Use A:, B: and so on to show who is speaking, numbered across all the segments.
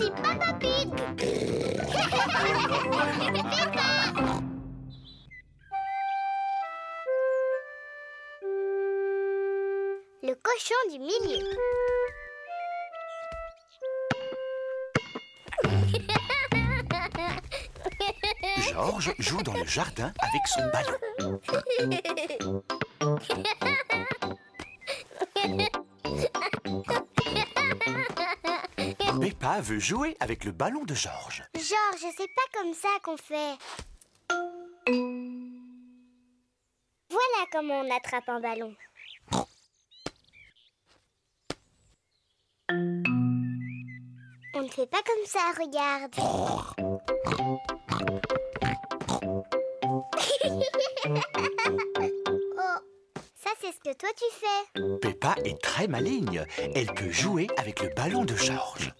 A: suis Peppa Pig. Peppa. Le cochon du milieu.
B: Georges joue dans le jardin avec son ballon. Peppa veut jouer avec le ballon de Georges.
A: Georges, c'est pas comme ça qu'on fait. Voilà comment on attrape un ballon. On ne fait pas comme ça, regarde. Oh, ça c'est ce que toi tu fais.
B: Peppa est très maligne. Elle peut jouer avec le ballon de Georges.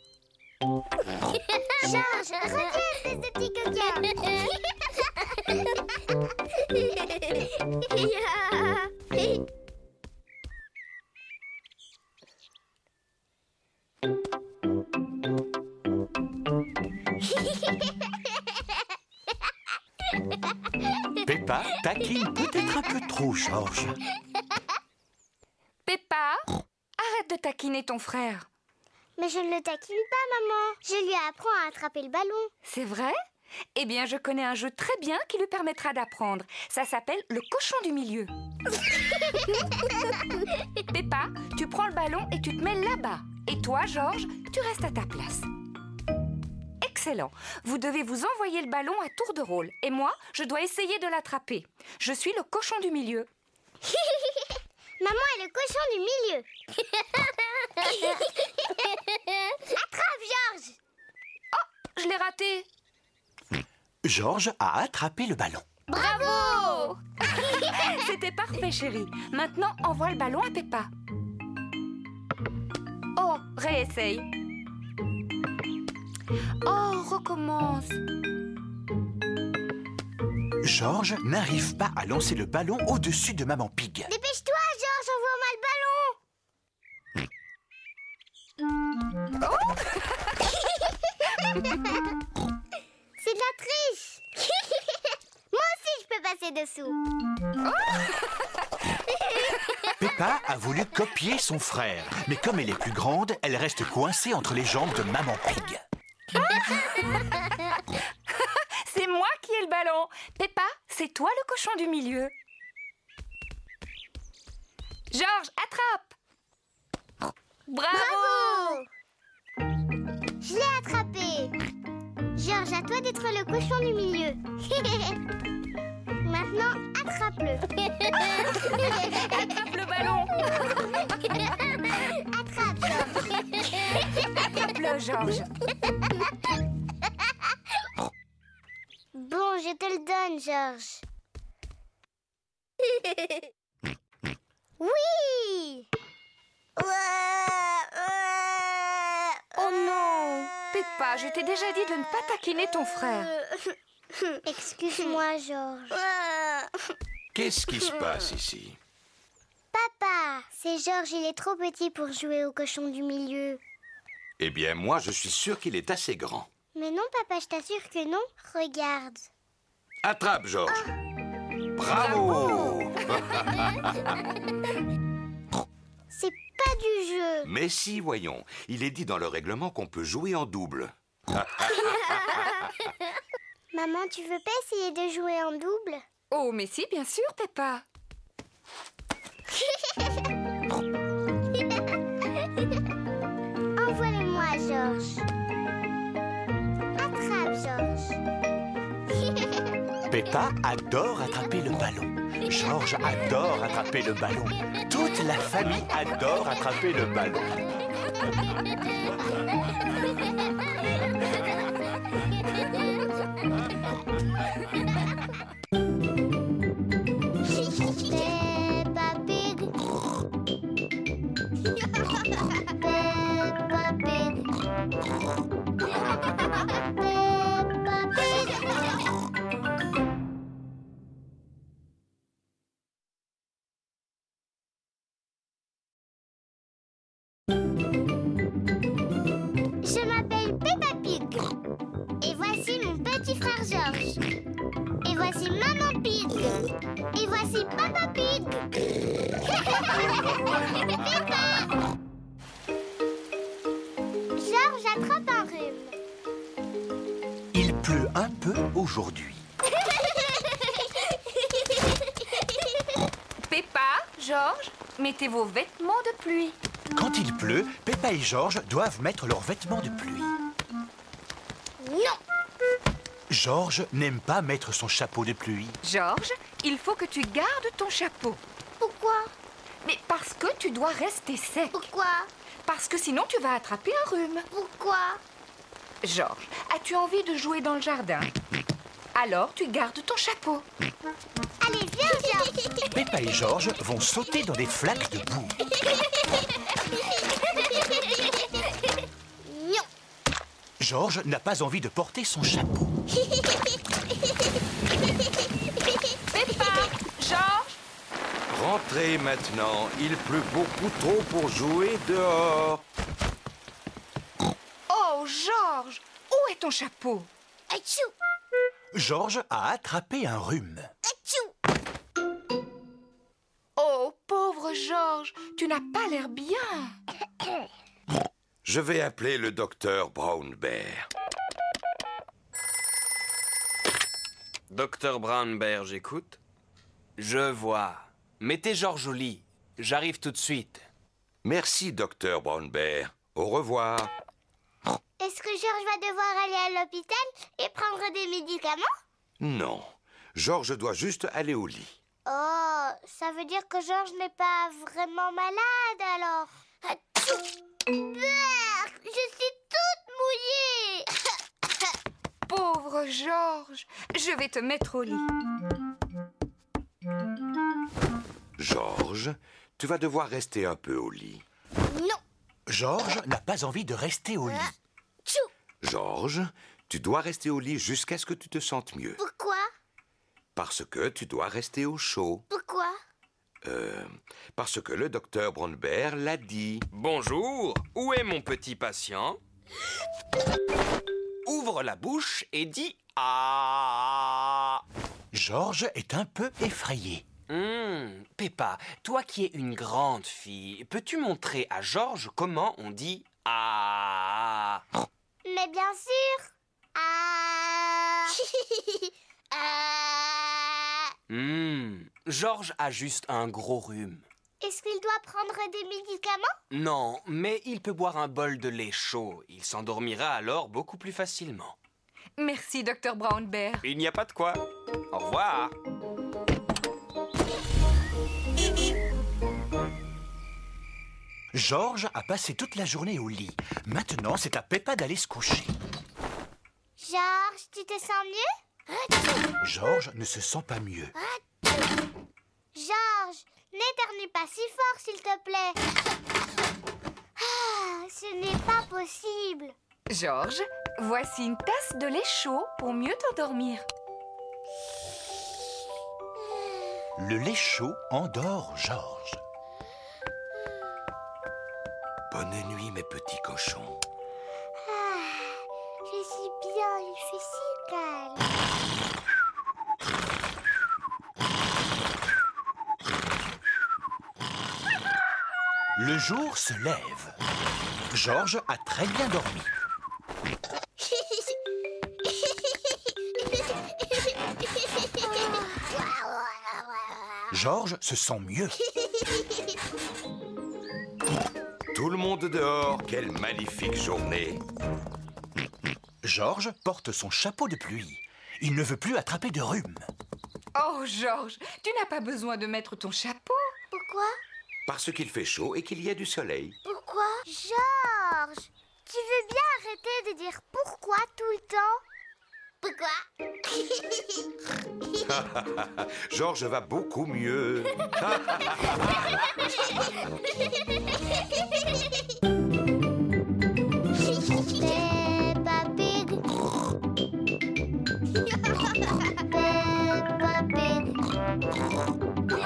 A: Georges, reviens, espèce de petit coquin.
B: Peppa taquine peut-être un peu trop Georges.
C: Peppa, arrête de taquiner ton frère.
A: Mais je ne le taquine pas, maman. Je lui apprends à attraper le ballon.
C: C'est vrai? Eh bien, je connais un jeu très bien qui lui permettra d'apprendre. Ça s'appelle le cochon du milieu. Peppa, tu prends le ballon et tu te mets là-bas. Et toi, Georges, tu restes à ta place. Excellent. Vous devez vous envoyer le ballon à tour de rôle. Et moi, je dois essayer de l'attraper. Je suis le cochon du milieu.
A: Maman est le cochon du milieu. Attrape, Georges.
C: Je l'ai raté.
B: Georges a attrapé le ballon.
C: Bravo! C'était parfait, chérie. Maintenant, envoie le ballon à Peppa. Oh, réessaye. Oh, recommence.
B: Georges n'arrive pas à lancer le ballon au-dessus de Maman Pig.
A: Dépêche-toi, Georges, envoie-moi le ballon. C'est de la triche. Moi aussi, je peux passer dessous.
B: Peppa a voulu copier son frère. Mais comme elle est plus grande, elle reste coincée entre les jambes de Maman Pig.
C: C'est moi qui ai le ballon. Peppa, c'est toi le cochon du milieu. Georges, attrape. Bravo!
A: Je l'ai attrapé. Georges, à toi d'être le cochon du milieu. Maintenant, attrape-le.
C: Attrape le ballon.
A: Attrape, Georges.
C: Attrape-le, Georges.
A: Bon, je te le donne, Georges. Oui!
C: Oh non! Peppa, je t'ai déjà dit de ne pas taquiner ton frère.
A: Excuse-moi, Georges.
B: Qu'est-ce qui se passe ici?
A: Papa, c'est Georges, il est trop petit pour jouer au cochon du milieu.
B: Eh bien, moi, je suis sûr qu'il est assez grand.
A: Mais non, papa, je t'assure que non. Regarde.
B: Attrape, Georges. Bravo!
A: C'est pas du jeu.
B: Mais si, voyons. Il est dit dans le règlement qu'on peut jouer en double.
A: Maman, tu veux pas essayer de jouer en double?
C: Oh, mais si, bien sûr, Peppa.
A: Envoie-le-moi, Georges. Attrape, Georges.
B: Peppa adore attraper le ballon. Georges adore attraper le ballon. Toute la famille adore attraper le ballon.
A: Peppa Pig. Peppa Pig. Peppa Pig. Je m'appelle Peppa Pig. Peppa Pig. Peppa. Georges attrape un rhume.
B: Il pleut un peu aujourd'hui.
C: Peppa, Georges, mettez vos vêtements de pluie.
B: Quand il pleut, Peppa et Georges doivent mettre leurs vêtements de pluie.
A: Non.
B: Georges n'aime pas mettre son chapeau de pluie.
C: Georges, il faut que tu gardes ton chapeau.
A: Pourquoi?
C: Mais parce que tu dois rester sec.
A: Pourquoi?
C: Parce que sinon tu vas attraper un rhume.
A: Pourquoi?
C: Georges, as-tu envie de jouer dans le jardin? Alors tu gardes ton chapeau.
A: Allez, viens, Georges.
B: Peppa et Georges vont sauter dans des flaques de boue.
A: Non.
B: Georges n'a pas envie de porter son chapeau.
C: Peppa, Georges,
D: Rentrez maintenant, il pleut beaucoup trop pour jouer dehors.
C: oh Georges, où est ton chapeau?
A: Atchou.
B: Georges a attrapé un rhume.
A: Atchou.
C: Oh pauvre Georges, tu n'as pas l'air bien.
D: Je vais appeler le docteur Brown Bear.
E: Docteur Brown Bear, j'écoute. Je vois. Mettez Georges au lit. J'arrive tout de suite.
D: Merci, docteur Brown Bear. Au revoir.
A: Est-ce que Georges va devoir aller à l'hôpital et prendre des médicaments?
D: Non, Georges doit juste aller au lit.
A: Oh, ça veut dire que Georges n'est pas vraiment malade alors. Atchou. Berk, je suis toute mouillée.
C: Pauvre Georges, je vais te mettre au lit.
D: Georges, tu vas devoir rester un peu au lit.
A: Non.
B: Georges n'a pas envie de rester au lit.
A: Atchou.
D: Georges, tu dois rester au lit jusqu'à ce que tu te sentes mieux.
A: Pourquoi?
D: Parce que tu dois rester au chaud.
A: Pourquoi?
D: Parce que le docteur Brown Bear l'a dit.
E: Bonjour, où est mon petit patient? Ouvre la bouche et dis « Ah ».
B: Georges est un peu effrayé.
E: Peppa, toi qui es une grande fille, peux-tu montrer à Georges comment on dit « Ah ».
A: Mais bien sûr. Ah. Ah.
E: Georges a juste un gros rhume.
A: Est-ce qu'il doit prendre des médicaments?
E: Non, mais il peut boire un bol de lait chaud. Il s'endormira alors beaucoup plus facilement.
C: Merci, docteur Brown Bear.
E: Il n'y a pas de quoi. Au revoir.
B: Georges a passé toute la journée au lit. Maintenant, c'est à Peppa d'aller se coucher.
A: Georges, tu te sens mieux?
B: Georges ne se sent pas mieux.
A: Georges, n'éternue pas si fort, s'il te plaît. Ah, ce n'est pas possible.
C: Georges, voici une tasse de lait chaud pour mieux t'endormir.
B: Le lait chaud endort Georges.
D: Bonne nuit, mes petits cochons.
A: Ah, je suis bien, il fait si calme.
B: Le jour se lève. Georges a très bien dormi. Georges se sent mieux.
D: Tout le monde dehors, quelle magnifique journée.
B: Georges porte son chapeau de pluie. Il ne veut plus attraper de rhume.
C: Oh, Georges, tu n'as pas besoin de mettre ton chapeau.
A: Pourquoi?
D: Parce qu'il fait chaud et qu'il y a du soleil.
A: Pourquoi? Georges, tu veux bien arrêter de dire pourquoi tout le temps? Pourquoi?
D: Georges va beaucoup mieux.
A: Peppa Pig. Peppa Pig. Peppa Pig.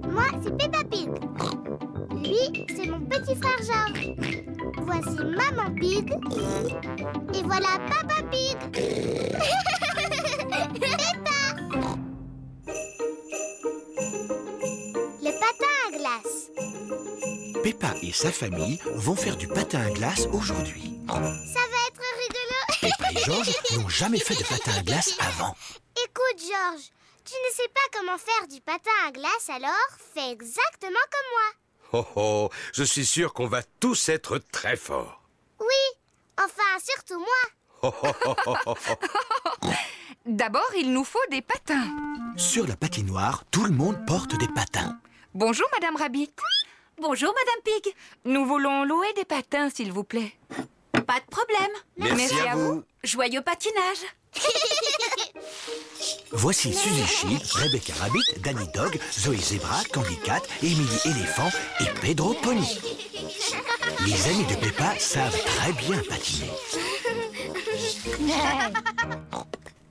A: Moi, c'est Peppa Pig. Georges. Voici Maman Pig. Et voilà Papa Pig. Peppa. Le patin à glace.
B: Peppa et sa famille vont faire du patin à glace aujourd'hui.
A: Ça va être rigolo.
B: Peppa et Georges n'ont jamais fait de patin à glace avant.
A: Écoute, Georges, tu ne sais pas comment faire du patin à glace, alors fais exactement comme moi.
D: Oh oh, je suis sûr qu'on va tous être très forts.
A: Oui, enfin, surtout moi.
D: Oh, oh, oh, oh, oh, oh.
C: D'abord, il nous faut des patins.
B: Sur la patinoire, tout le monde porte des patins.
C: Bonjour, Madame Rabbit.
F: Bonjour, Madame Pig.
C: Nous voulons louer des patins, s'il vous plaît.
F: Pas de problème.
D: Merci à vous.
F: Joyeux patinage.
B: Voici Suzy Sheep, Rebecca Rabbit, Danny Dog, Zoé Zebra, Candy Cat, Emily Éléphant et Pedro Pony. Les amis de Peppa savent très bien patiner.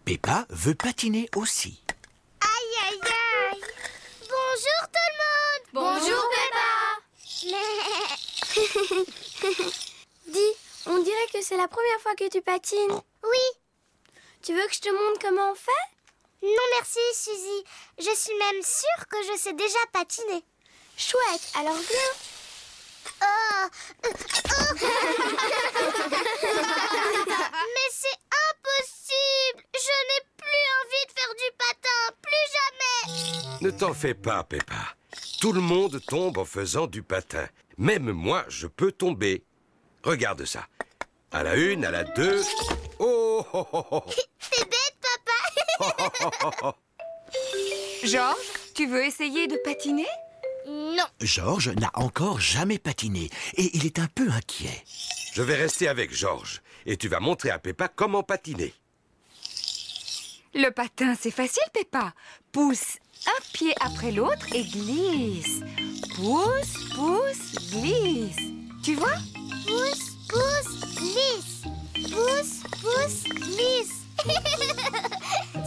B: Peppa veut patiner aussi.
A: Aïe, aïe, aïe. Bonjour tout le monde.
F: Bonjour,
G: Dis, on dirait que c'est la première fois que tu patines.
A: Oui.
G: Tu veux que je te montre comment on fait?
A: Non, merci, Suzy. Je suis même sûre que je sais déjà patiner.
G: Chouette, alors viens.
A: Oh. Mais c'est impossible. Je n'ai plus envie de faire du patin. Plus jamais.
D: Ne t'en fais pas, Peppa. Tout le monde tombe en faisant du patin. Même moi, je peux tomber. Regarde ça. À la 1, à la 2. Oh, oh, oh, oh.
A: T'es bête, papa.
C: Georges, tu veux essayer de patiner?
A: Non.
B: Georges n'a encore jamais patiné et il est un peu inquiet.
D: Je vais rester avec Georges et tu vas montrer à Peppa comment patiner.
C: Le patin, c'est facile, Peppa. Pousse un pied après l'autre et glisse. Pousse, pousse, glisse. Tu vois?
A: Pousse, pousse, glisse. Pousse, pousse, glisse.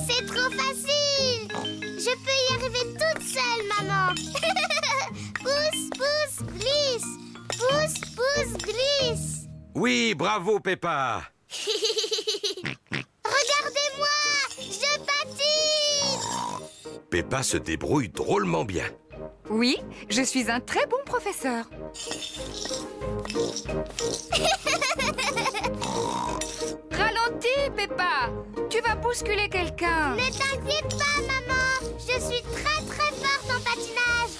A: C'est trop facile. Je peux y arriver toute seule, maman. Pousse, pousse, glisse. Pousse, pousse, glisse.
D: Oui, bravo, Peppa.
A: Regardez-moi, je patine.
D: Peppa se débrouille drôlement bien.
C: Oui, je suis un très bon professeur. Ralentis, Peppa. Tu vas bousculer quelqu'un.
A: Ne t'inquiète pas, maman. Je suis très très forte en patinage.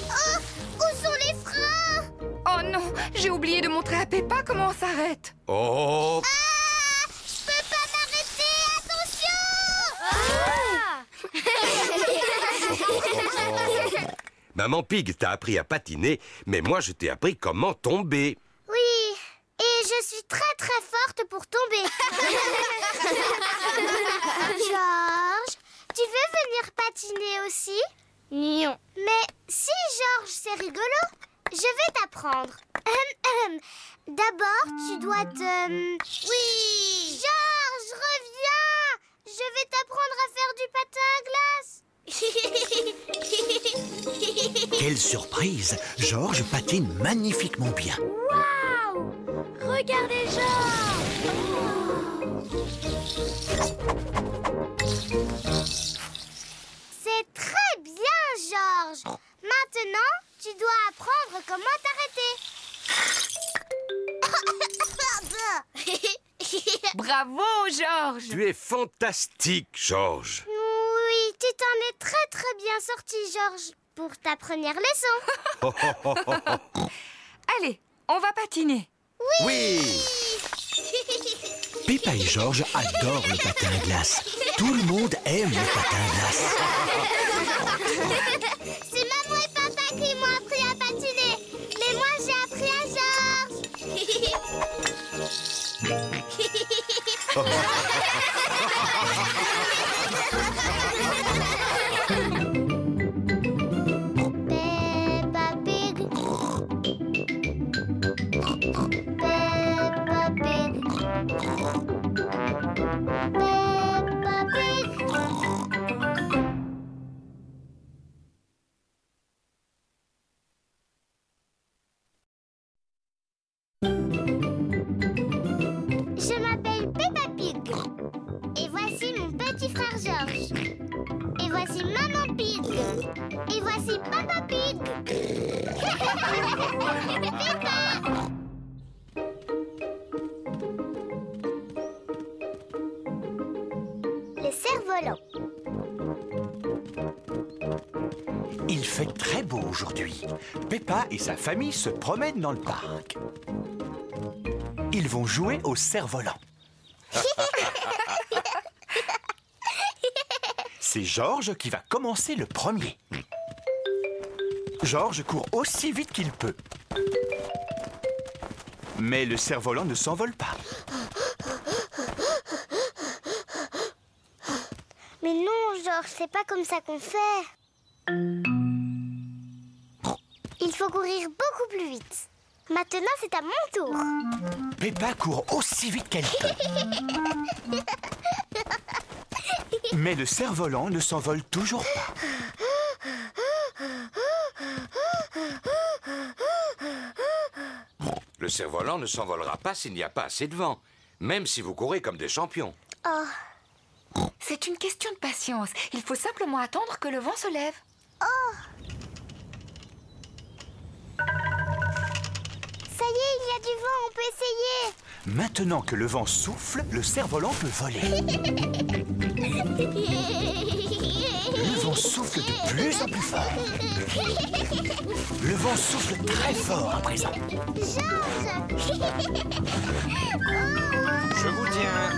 A: Oh, où sont les freins?
C: Oh non, j'ai oublié de montrer à Peppa comment on s'arrête.
D: Oh,
A: Ah, je peux pas m'arrêter. Attention.
D: Maman Pig t'a appris à patiner, mais moi je t'ai appris comment tomber.
A: Oui, et je suis très très forte pour tomber. Georges, tu veux venir patiner aussi? Non. Mais si, Georges, c'est rigolo. Je vais t'apprendre. D'abord, tu dois te... Oui. Georges, reviens. Je vais t'apprendre à faire du patin à glace.
B: Quelle surprise! Georges patine magnifiquement bien.
G: Waouh! Regardez Georges!
A: C'est très bien, Georges. Maintenant, tu dois apprendre comment t'arrêter.
C: Bravo, Georges.
D: Tu es fantastique, Georges.
A: Oui, tu t'en es très très bien sorti, Georges, pour ta première leçon.
C: Allez, on va patiner.
D: Oui.
B: Peppa et Georges adorent le patin à glace. Tout le monde aime le patin à glace.
A: C'est maman et papa qui m'ont appris à patiner. Mais moi, j'ai appris à Georges. suis Maman Pig. Et voici Papa Pig. Peppa. Les cerfs-volants.
B: Il fait très beau aujourd'hui. Peppa et sa famille se promènent dans le parc. Ils vont jouer au cerf-volant. C'est Georges qui va commencer le premier. Georges court aussi vite qu'il peut. Mais le cerf-volant ne s'envole pas.
A: Mais non, Georges, c'est pas comme ça qu'on fait. Il faut courir beaucoup plus vite. Maintenant, c'est à mon tour.
B: Peppa court aussi vite qu'elle peut. Mais le cerf-volant ne s'envole toujours pas.
D: Le cerf-volant ne s'envolera pas s'il n'y a pas assez de vent, même si vous courez comme des champions.
A: Oh,
C: C'est une question de patience. Il faut simplement attendre que le vent se lève.
A: ça y est, il y a du vent, on peut essayer.
B: Maintenant que le vent souffle, le cerf-volant peut voler. Le vent souffle de plus en plus fort. Le vent souffle très fort à présent.
A: Georges.
D: Je vous tiens.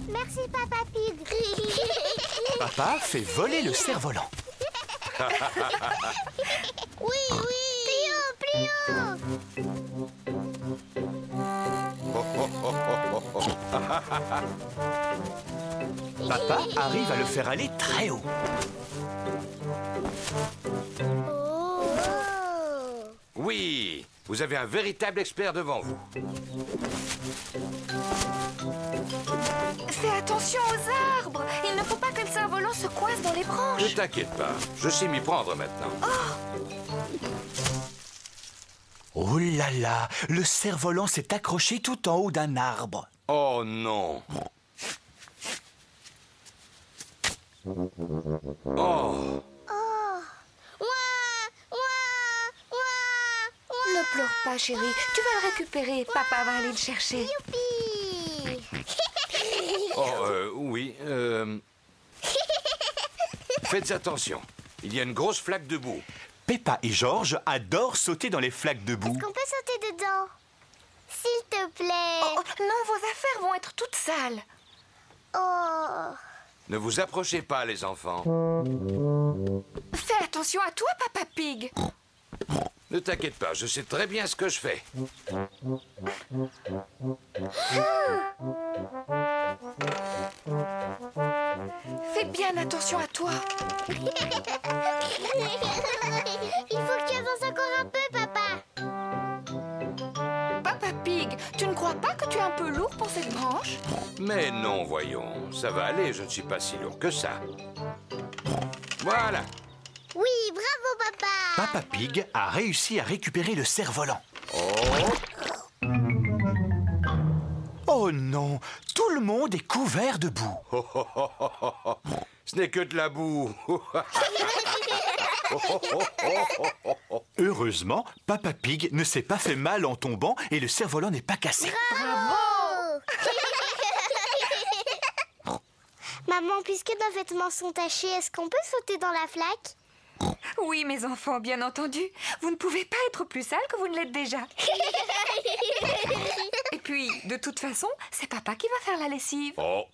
A: Merci, Papa Pig.
B: Papa fait voler le cerf-volant.
A: Oui, oui. Plus haut, plus haut.
B: Papa arrive à le faire aller très haut.
A: Oh.
D: Oui, vous avez un véritable expert devant vous.
C: Fais attention aux arbres. Il ne faut pas que le cerf-volant se coince dans les branches.
D: Ne t'inquiète pas, je sais m'y prendre maintenant.
B: Oh là là, le cerf-volant s'est accroché tout en haut d'un arbre.
D: Oh non. Oh,
A: Ouah, ouah, ouah.
C: Ne pleure pas, chérie. Tu vas le récupérer. Papa va aller le chercher.
A: Youpi.
D: oui. Faites attention, il y a une grosse flaque de boue.
B: Peppa et Georges adorent sauter dans les flaques de boue.
A: Est-ce qu'on peut sauter dedans? S'il te plaît.
C: Oh, non, vos affaires vont être toutes sales.
A: Oh.
D: Ne vous approchez pas, les enfants.
C: Fais attention à toi, Papa Pig.
D: Ne t'inquiète pas, je sais très bien ce que je fais.
C: Fais bien attention à toi.
A: Il faut que tu avances encore un peu, Papa.
C: Papa Pig, tu ne crois pas que tu es un peu lourd pour cette branche?
D: Mais non, voyons, ça va aller, je ne suis pas si lourd que ça. Voilà.
A: Oui, bravo, Papa.
B: Papa Pig a réussi à récupérer le cerf-volant. Oh non, tout le monde est couvert de boue.
D: Ce n'est que de la boue.
B: Heureusement, Papa Pig ne s'est pas fait mal en tombant et le cerf-volant n'est pas cassé.
A: Bravo. Maman, puisque nos vêtements sont tachés, est-ce qu'on peut sauter dans la flaque?
C: Oui, mes enfants, bien entendu. Vous ne pouvez pas être plus sales que vous ne l'êtes déjà. Et puis, de toute façon, c'est Papa qui va faire la lessive.
D: Oh,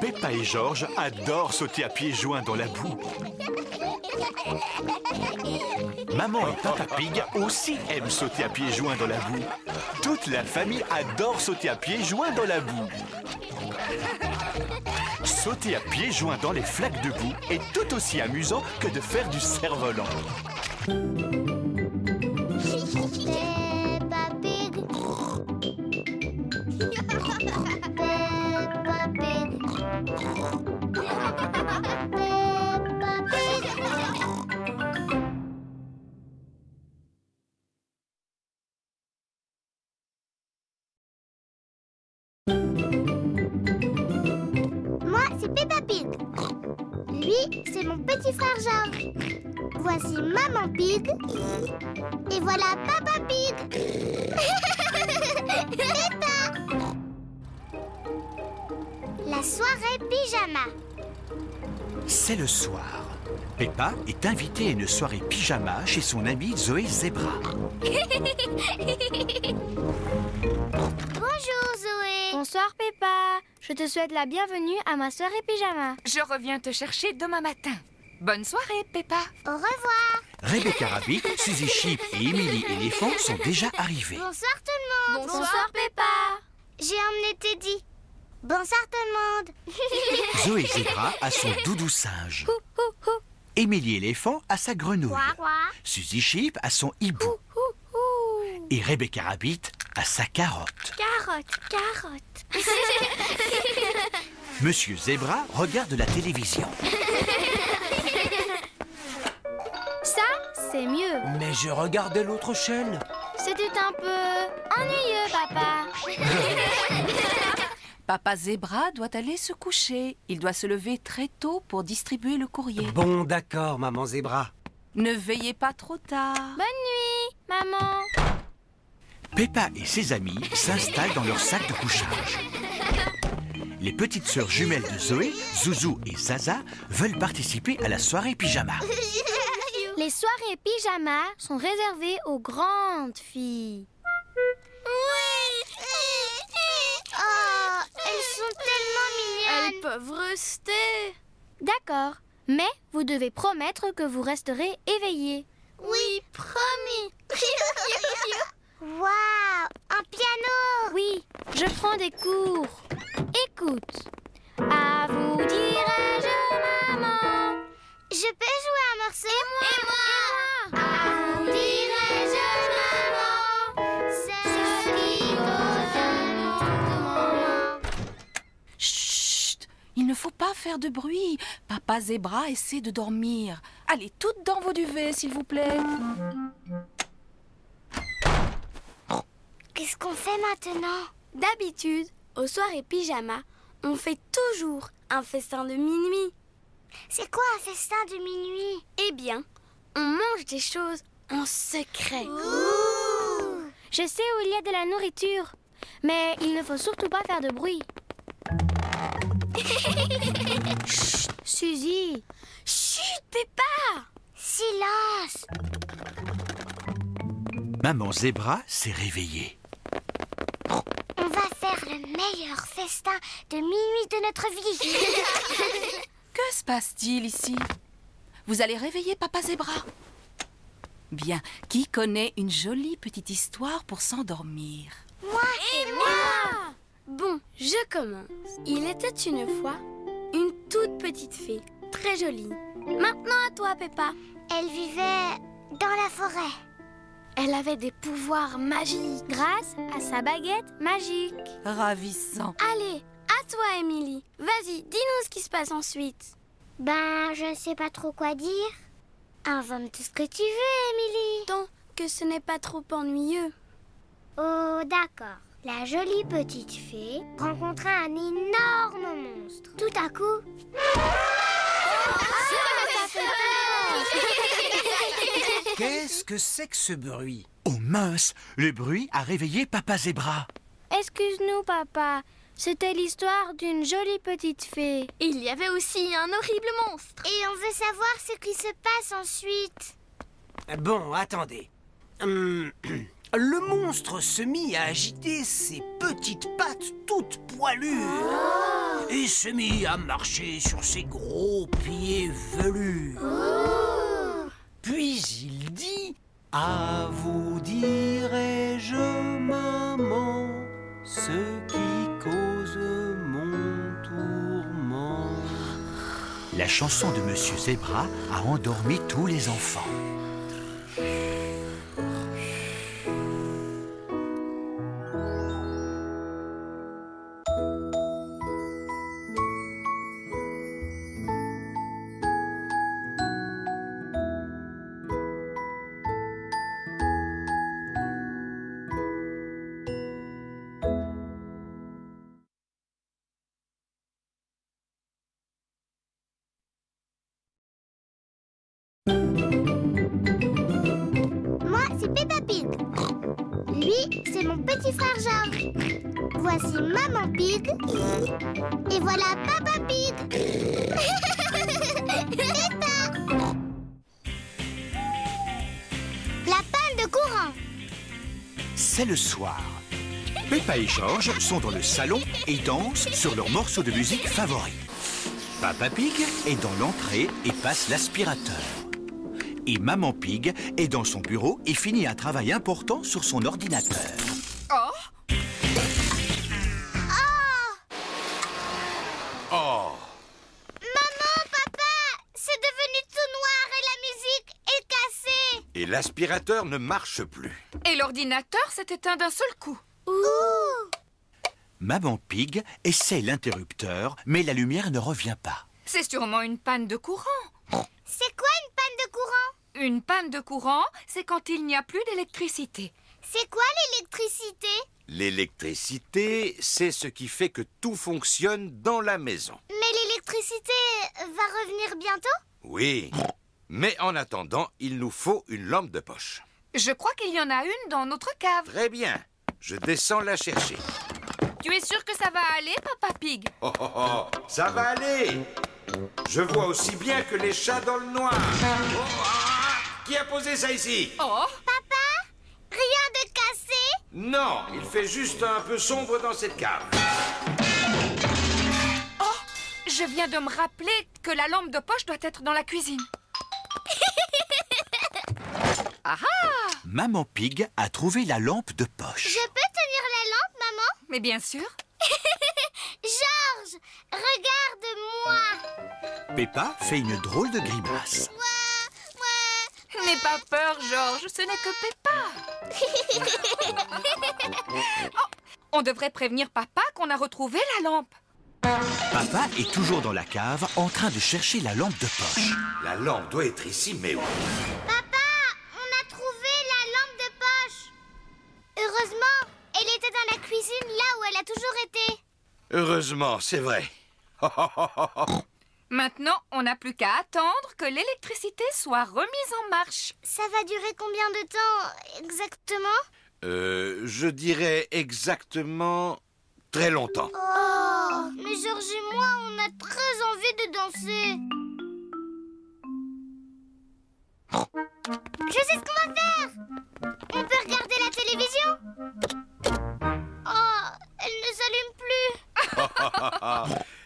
B: Peppa et Georges adorent sauter à pieds joints dans la boue. Maman et Papa Pig aussi aiment sauter à pieds joints dans la boue. Toute la famille adore sauter à pieds joints dans la boue. Sauter à pieds joints dans les flaques de boue est tout aussi amusant que de faire du cerf-volant.
A: Peppa Pig. Peppa Pig. Peppa Pig. c'est Peppa Pig. Lui, c'est mon petit frère George. Voici Maman Pig. Et voilà Papa Pig. Peppa. La soirée pyjama.
B: C'est le soir. Peppa est invitée à une soirée pyjama chez son amie Zoé Zebra.
A: Bonjour Zoé.
G: Bonsoir Peppa. Je te souhaite la bienvenue à ma soirée pyjama.
C: Je reviens te chercher demain matin. Bonne soirée, Peppa.
A: Au revoir.
B: Rebecca Rabbit, Suzy Sheep et Emily Éléphant sont déjà arrivés.
A: Bonsoir tout le monde.
G: Bonsoir Peppa.
A: J'ai emmené Teddy. Bonsoir tout le monde.
B: Zoé Zebra a son doudou singe. Emily Éléphant a sa grenouille.
A: Quoi, quoi?
B: Suzy Sheep a son hibou. Et Rebecca Rabbit a sa carotte.
G: Carotte.
B: Monsieur Zebra regarde la télévision.
G: Ça, c'est mieux.
E: Mais je regardais l'autre chaîne.
G: C'était un peu ennuyeux, papa.
F: Papa Zebra doit aller se coucher. Il doit se lever très tôt pour distribuer le courrier.
E: Bon, d'accord, maman Zebra.
F: Ne veillez pas trop tard.
G: Bonne nuit, maman.
B: Peppa et ses amis s'installent dans leur sac de couchage. Les petites sœurs jumelles de Zoé, Zouzou et Zaza, veulent participer à la soirée pyjama.
G: Les soirées pyjama sont réservées aux grandes filles.
A: Oh, elles sont tellement mignonnes.
G: peuvent rester. D'accord, mais vous devez promettre que vous resterez éveillés.
A: Oui, promis. Waouh, un piano.
G: Oui, je prends des cours. Écoute. À vous dirai-je, maman.
A: Je peux jouer un morceau? Et moi. À vous dirai-je, maman, ce qui cause mon moment.
F: Chut! Il ne faut pas faire de bruit. Papa Zebra essaie de dormir. Allez, toutes dans vos duvets, s'il vous plaît.
A: Qu'est-ce qu'on fait maintenant?
G: D'habitude, aux soirées pyjama, on fait toujours un festin de minuit.
A: C'est quoi un festin de minuit?
G: Eh bien, on mange des choses en secret.
A: Ouh.
G: Je sais où il y a de la nourriture, mais il ne faut surtout pas faire de bruit. Chut, Suzy. Chut, Peppa.
A: Silence.
B: Maman Zebra s'est réveillée.
A: On va faire le meilleur festin de minuit de notre vie.
F: Que se passe-t-il ici? Vous allez réveiller Papa Zebra. Bien, qui connaît une jolie petite histoire pour s'endormir?
A: Moi et moi.
G: Bon, je commence. Il était une fois une toute petite fée, très jolie. Maintenant à toi, Peppa.
A: Elle vivait dans la forêt.
G: Elle avait des pouvoirs magiques grâce à sa baguette magique.
F: Ravissant.
G: Allez, à toi, Émilie. Vas-y, dis-nous ce qui se passe ensuite.
A: Ben, je ne sais pas trop quoi dire. Invente tout ce que tu veux, Émilie.
G: Tant que ce n'est pas trop ennuyeux.
A: Oh, d'accord. La jolie petite fée rencontra un énorme monstre. Tout à coup...
E: Qu'est-ce que c'est que ce bruit?
B: Oh mince, le bruit a réveillé Papa Zebra.
G: Excuse-nous, papa. C'était l'histoire d'une jolie petite fée.
H: Il y avait aussi un horrible monstre.
A: Et on veut savoir ce qui se passe ensuite.
E: Bon, attendez. Le monstre se mit à agiter ses petites pattes toutes poilues et se mit à marcher sur ses gros pieds velus. Puis il dit: à vous dirai-je, maman, ce qui cause mon tourment.
B: La chanson de Monsieur Zebra a endormi tous les enfants.
A: Peppa Pig. Lui, c'est mon petit frère George. Voici Maman Pig. Et voilà Papa Pig. Peppa. La panne de courant.
B: C'est le soir. Peppa et George sont dans le salon et dansent sur leur morceau de musique favori. Papa Pig est dans l'entrée et passe l'aspirateur. Et Maman Pig est dans son bureau et finit un travail important sur son ordinateur.
C: Oh!
D: Oh!
A: Maman, papa, c'est devenu tout noir et la musique est cassée.
D: Et l'aspirateur ne marche plus.
C: Et l'ordinateur s'est éteint d'un seul coup.
A: Ouh.
B: Maman Pig essaie l'interrupteur, mais la lumière ne revient pas.
C: C'est sûrement une panne de courant.
A: C'est quoi une panne de courant?
C: Une panne de courant, c'est quand il n'y a plus d'électricité.
A: C'est quoi l'électricité?
D: L'électricité, c'est ce qui fait que tout fonctionne dans la maison.
A: Mais l'électricité va revenir bientôt?
D: Oui, mais en attendant, il nous faut une lampe de poche.
C: Je crois qu'il y en a une dans notre cave.
D: Très bien, je descends la chercher.
C: Tu es sûr que ça va aller, Papa Pig?
D: Oh, oh, oh, ça va aller. Je vois aussi bien que les chats dans le noir. Oh, ah, qui a posé ça ici?
C: Oh!
A: Papa, rien de cassé?
D: Non, il fait juste un peu sombre dans cette cave.
C: Oh! Je viens de me rappeler que la lampe de poche doit être dans la cuisine. Ah ah!
B: Maman Pig a trouvé la lampe de poche.
A: Je peux tenir la lampe, maman?
C: Mais bien sûr.
A: Georges, regarde-moi.
B: Peppa fait une drôle de grimace.
C: N'aie pas peur, Georges, ce n'est que Peppa. Oh, on devrait prévenir Papa qu'on a retrouvé la lampe.
B: Papa est toujours dans la cave en train de chercher la lampe de poche.
D: La lampe doit être ici, mais où?
A: Papa, on a trouvé la lampe de poche. Heureusement, elle était dans la cuisine là où elle a toujours été.
D: Heureusement, c'est vrai.
C: Maintenant, on n'a plus qu'à attendre que l'électricité soit remise en marche.
A: Ça va durer combien de temps exactement?
D: Je dirais exactement très longtemps.
A: Oh, mais Georges et moi, on a très envie de danser. Je sais ce qu'on va faire. On peut regarder la télévision? Oh, elle ne s'allume plus.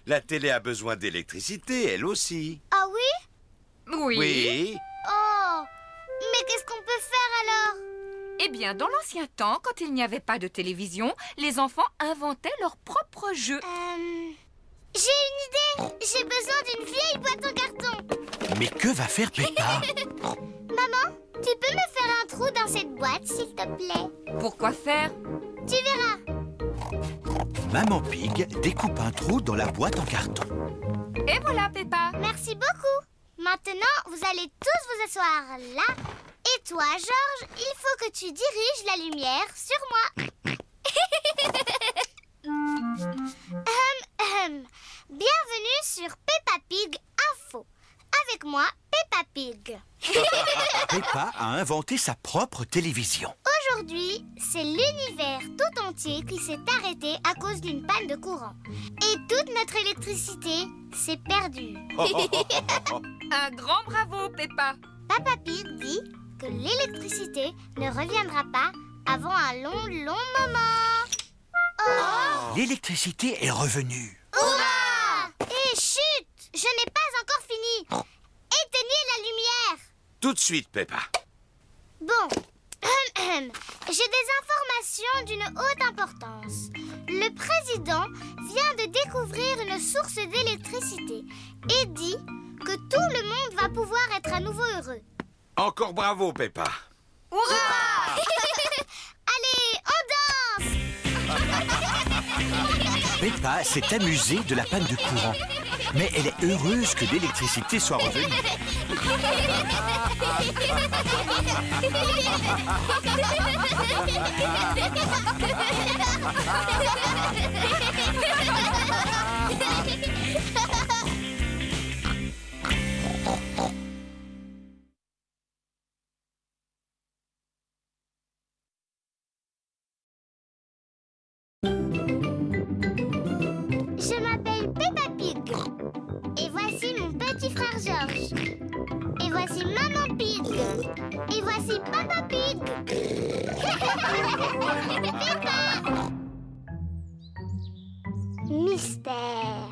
D: La télé a besoin d'électricité, elle aussi.
A: Ah oui?
C: Oui.
D: Oui.
A: Oh, mais qu'est-ce qu'on peut faire alors?
C: Eh bien, dans l'ancien temps, quand il n'y avait pas de télévision, les enfants inventaient leurs propres jeux.
A: J'ai une idée. J'ai besoin d'une vieille boîte en carton.
B: Mais que va faire Peppa?
A: Maman, tu peux me faire un trou dans cette boîte, s'il te plaît?
C: Pourquoi faire?
A: Tu verras.
B: Maman Pig découpe un trou dans la boîte en carton.
C: Et voilà, Peppa.
A: Merci beaucoup. Maintenant, vous allez tous vous asseoir là. Et toi, Georges, il faut que tu diriges la lumière sur moi. Bienvenue sur Peppa Pig Info. Avec moi, Peppa Pig.
B: Peppa a inventé sa propre télévision.
A: Aujourd'hui, c'est l'univers tout entier qui s'est arrêté à cause d'une panne de courant. Et toute notre électricité s'est perdue.
C: Un grand bravo, Peppa.
A: Peppa Pig dit que l'électricité ne reviendra pas avant un long moment. Oh!
B: L'électricité est revenue.
A: Hurrah! Et chut! Je n'ai pas encore fini. Éteignez la lumière.
D: Tout de suite, Peppa.
A: Bon, j'ai des informations d'une haute importance. Le président vient de découvrir une source d'électricité et dit que tout le monde va pouvoir être à nouveau heureux.
D: Encore bravo, Peppa.
C: Hurrah!
A: Allez, on danse!
B: Peppa s'est amusée de la panne de courant. Mais elle est heureuse que l'électricité soit revenue.
A: Et voici mon petit frère Georges. Et voici Maman Pig. Et voici Papa Pig. Peppa. Mystère.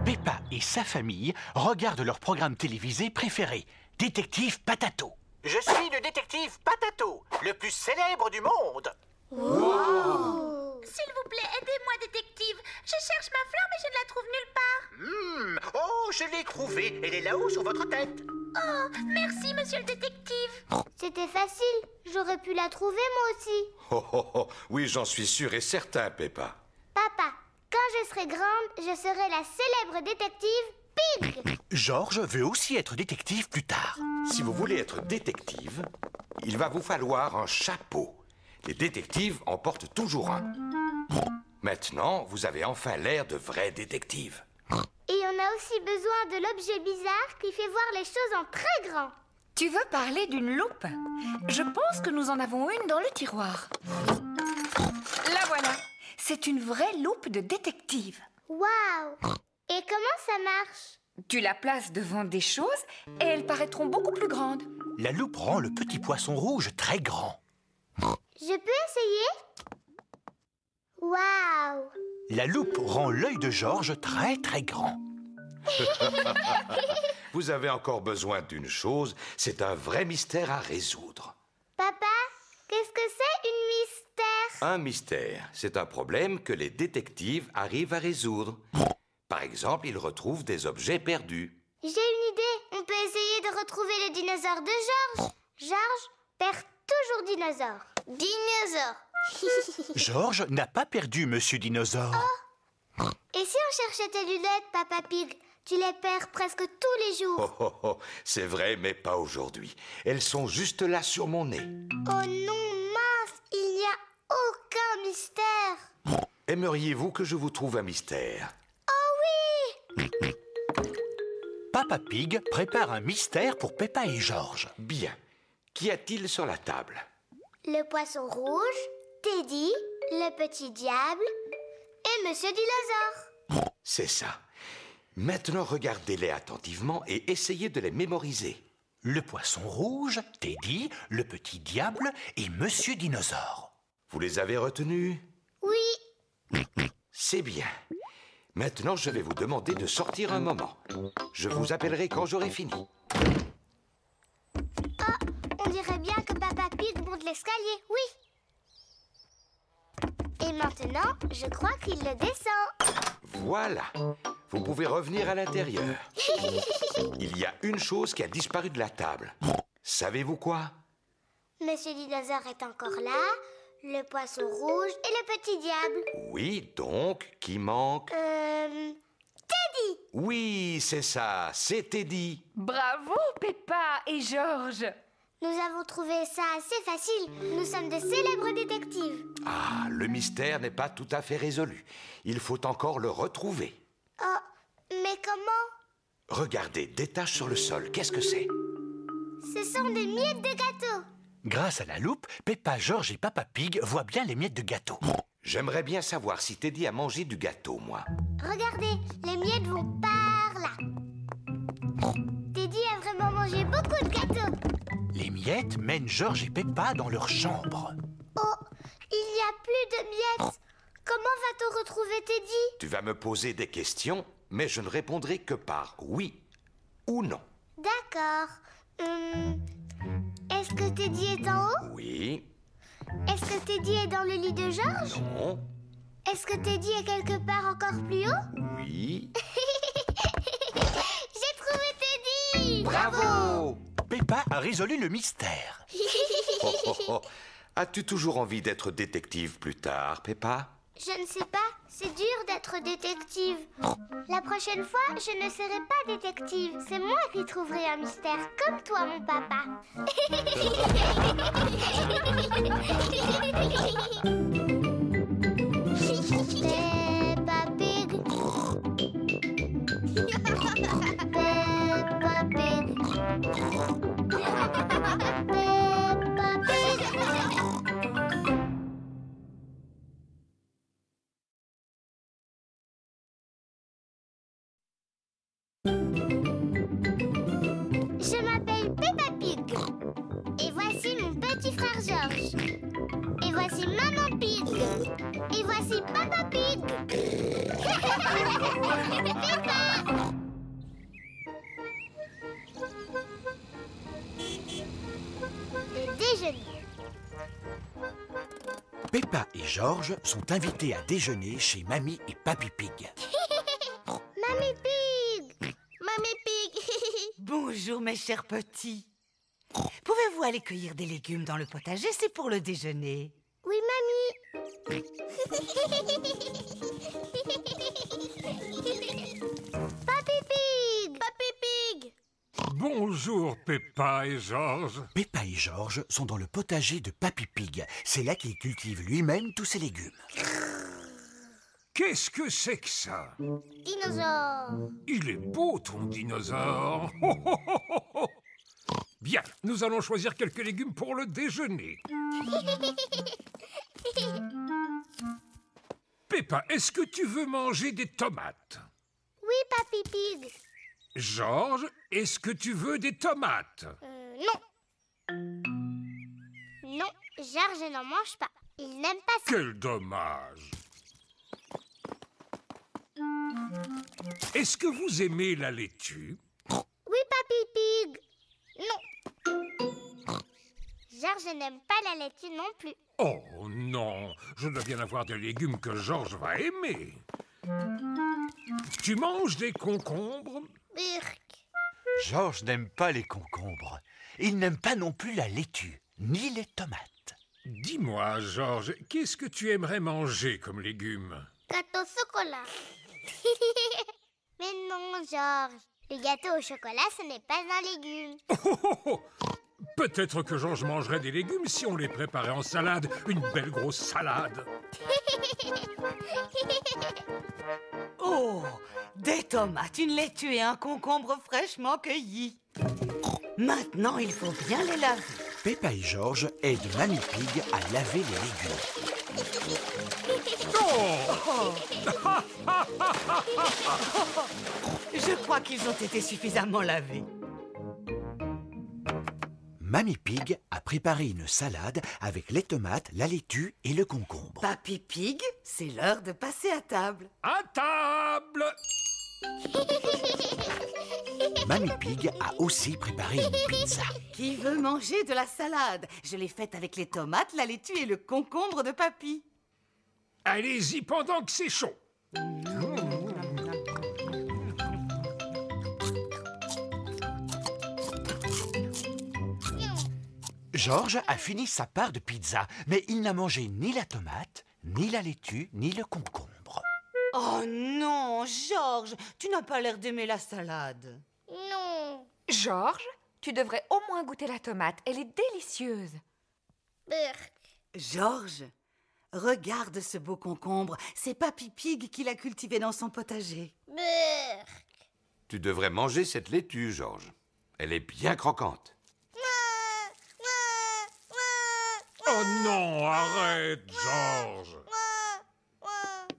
B: Peppa et sa famille regardent leur programme télévisé préféré, Détective Patato.
I: Je suis le détective Patato, le plus célèbre du monde.
H: S'il vous plaît, aidez-moi, détective. Je cherche ma fleur, mais je ne la trouve nulle part.
I: Oh, je l'ai trouvée. Elle est là-haut sur votre tête.
H: Oh, merci, monsieur le détective.
A: C'était facile. J'aurais pu la trouver moi aussi.
D: Oh, oh, oh. Oui, j'en suis sûr et certain, Peppa.
A: Papa, quand je serai grande, je serai la célèbre détective Pig.
B: Georges veut aussi être détective plus tard.
D: Si vous voulez être détective, il va vous falloir un chapeau. Les détectives en portent toujours un. Maintenant, vous avez enfin l'air de vrai détective.
A: Et on a aussi besoin de l'objet bizarre qui fait voir les choses en très grand.
C: Tu veux parler d'une loupe? Je pense que nous en avons une dans le tiroir. La voilà. C'est une vraie loupe de détective.
A: Waouh! Et comment ça marche?
C: Tu la places devant des choses et elles paraîtront beaucoup plus grandes.
B: La loupe rend le petit poisson rouge très grand.
A: Je peux essayer? Waouh!
B: La loupe rend l'œil de Georges très très grand.
D: Vous avez encore besoin d'une chose, c'est un vrai mystère à résoudre.
A: Papa, qu'est-ce que c'est une mystère?
D: Un mystère, c'est un problème que les détectives arrivent à résoudre. Par exemple, ils retrouvent des objets perdus.
A: J'ai une idée. On peut essayer de retrouver le dinosaure de Georges. Georges perd toujours dinosaure. Dinosaure.
B: Georges n'a pas perdu Monsieur Dinosaure.
A: Et si on cherchait tes lunettes, Papa Pig? Tu les perds presque tous les jours.
D: Oh, oh, oh, c'est vrai, mais pas aujourd'hui. Elles sont juste là sur mon nez.
A: Oh non, mince, il n'y a aucun mystère.
D: Aimeriez-vous que je vous trouve un mystère?
A: Oh oui!
B: Papa Pig prépare un mystère pour Peppa et Georges.
D: Bien. Qu'y a-t-il sur la table?
A: Le poisson rouge, Teddy, le petit diable et Monsieur Dinosaure.
D: C'est ça. Maintenant, regardez-les attentivement et essayez de les mémoriser.
B: Le poisson rouge, Teddy, le petit diable et Monsieur Dinosaure.
D: Vous les avez retenus?
A: Oui.
D: C'est bien. Maintenant, je vais vous demander de sortir un moment. Je vous appellerai quand j'aurai fini.
A: On dirait bien que Papa Pig monte l'escalier, oui. Et maintenant, je crois qu'il le descend.
D: Voilà. Vous pouvez revenir à l'intérieur. Il y a une chose qui a disparu de la table. Savez-vous quoi?
A: Monsieur Dinosaure est encore là, le poisson rouge et le petit diable.
D: Oui, donc, qui manque?
A: Teddy!
D: Oui, c'est ça, c'est Teddy.
C: Bravo, Peppa et Georges.
A: Nous avons trouvé ça assez facile. Nous sommes de célèbres détectives.
D: Ah, le mystère n'est pas tout à fait résolu. Il faut encore le retrouver.
A: Oh, mais comment?
D: Regardez, des taches sur le sol, qu'est-ce que c'est?
A: Ce sont des miettes de gâteau.
B: Grâce à la loupe, Peppa, Georges et Papa Pig voient bien les miettes de gâteau.
D: J'aimerais bien savoir si Teddy a mangé du gâteau, moi.
A: Regardez, les miettes vont par là. Teddy a vraiment mangé beaucoup de gâteaux.
B: Les miettes mènent Georges et Peppa dans leur chambre.
A: Oh, il n'y a plus de miettes. Comment va-t-on retrouver Teddy?
D: Tu vas me poser des questions, mais je ne répondrai que par oui ou non.
A: D'accord. Est-ce que Teddy est en haut?
D: Oui,
A: Est-ce que Teddy est dans le lit de Georges?
D: non,
A: Est-ce que Teddy est quelque part encore plus haut?
D: oui.
A: J'ai trouvé Teddy!
D: Bravo!
B: Peppa a résolu le mystère.
D: Oh, oh, oh. As-tu toujours envie d'être détective plus tard, Peppa?
A: Je ne sais pas, c'est dur d'être détective. La prochaine fois, je ne serai pas détective. C'est moi qui trouverai un mystère, comme toi, mon papa. Peppa Pig. Peppa Pig. Je m'appelle Peppa Pig. Et voici mon petit frère George. Et voici Maman Pig. Et voici Papa Pig. Peppa! Le déjeuner.
B: Peppa et George sont invités à déjeuner chez Mamie et Papy Pig.
A: Mamie Pig! Mamie Pig!
J: Bonjour mes chers petits. Pouvez-vous aller cueillir des légumes dans le potager? C'est pour le déjeuner.
A: Oui, mamie. Papy Pig! Papy Pig!
K: Bonjour Peppa et George.
B: Peppa et George sont dans le potager de Papy Pig. C'est là qu'il cultive lui-même tous ses légumes.
K: Qu'est-ce que c'est que ça?
A: Dinosaure!
K: Il est beau ton dinosaure. Bien, nous allons choisir quelques légumes pour le déjeuner. Peppa, est-ce que tu veux manger des tomates?
A: Oui, Papy Pig.
K: George, est-ce que tu veux des tomates?
A: Non. Non, George n'en mange pas. Il n'aime pas ça.
K: Quel dommage. Est-ce que vous aimez la laitue?
A: Oui, Papy Pig. Non. George n'aime pas la laitue non plus.
K: Oh non, je dois bien avoir des légumes que George va aimer. Tu manges des concombres?
A: Burk.
B: George n'aime pas les concombres. Il n'aime pas non plus la laitue, ni les tomates.
K: Dis-moi, George, qu'est-ce que tu aimerais manger comme légumes?
A: Gâteau au chocolat. Mais non, George. Le gâteau au chocolat, ce n'est pas un légume.
K: Peut-être que George mangerait des légumes si on les préparait en salade. Une belle grosse salade.
J: Oh, des tomates, une laitue et un concombre fraîchement cueillis. Maintenant, il faut bien les laver.
B: Peppa et George aident Mamie Pig à laver les légumes.
J: Je crois qu'ils ont été suffisamment lavés.
B: Mamie Pig a préparé une salade avec les tomates, la laitue et le concombre.
J: Papy Pig, c'est l'heure de passer à table.
K: À table!
B: Mamie Pig a aussi préparé une pizza.
J: Qui veut manger de la salade? Je l'ai faite avec les tomates, la laitue et le concombre de Papy.
K: Allez-y pendant que c'est chaud.
B: George a fini sa part de pizza, mais il n'a mangé ni la tomate, ni la laitue, ni le concombre.
J: Oh non, George, tu n'as pas l'air d'aimer la salade.
A: Non.
C: George, tu devrais au moins goûter la tomate. Elle est délicieuse.
A: Burk.
J: George, regarde ce beau concombre. C'est Papy Pig qui l'a cultivé dans son potager.
A: Burk.
D: Tu devrais manger cette laitue, George. Elle est bien croquante.
K: Oh non, arrête, George.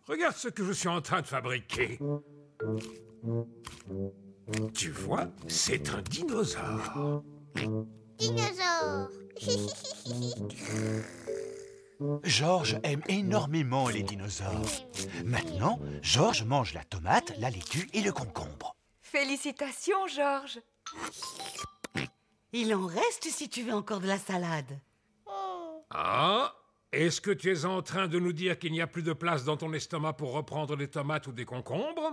K: Regarde ce que je suis en train de fabriquer. Tu vois, c'est un dinosaure.
A: Dinosaure.
B: George aime énormément les dinosaures. Maintenant, George mange la tomate, la laitue et le concombre.
C: Félicitations, George.
J: Il en reste si tu veux encore de la salade.
K: Ah, est-ce que tu es en train de nous dire qu'il n'y a plus de place dans ton estomac pour reprendre des tomates ou des concombres?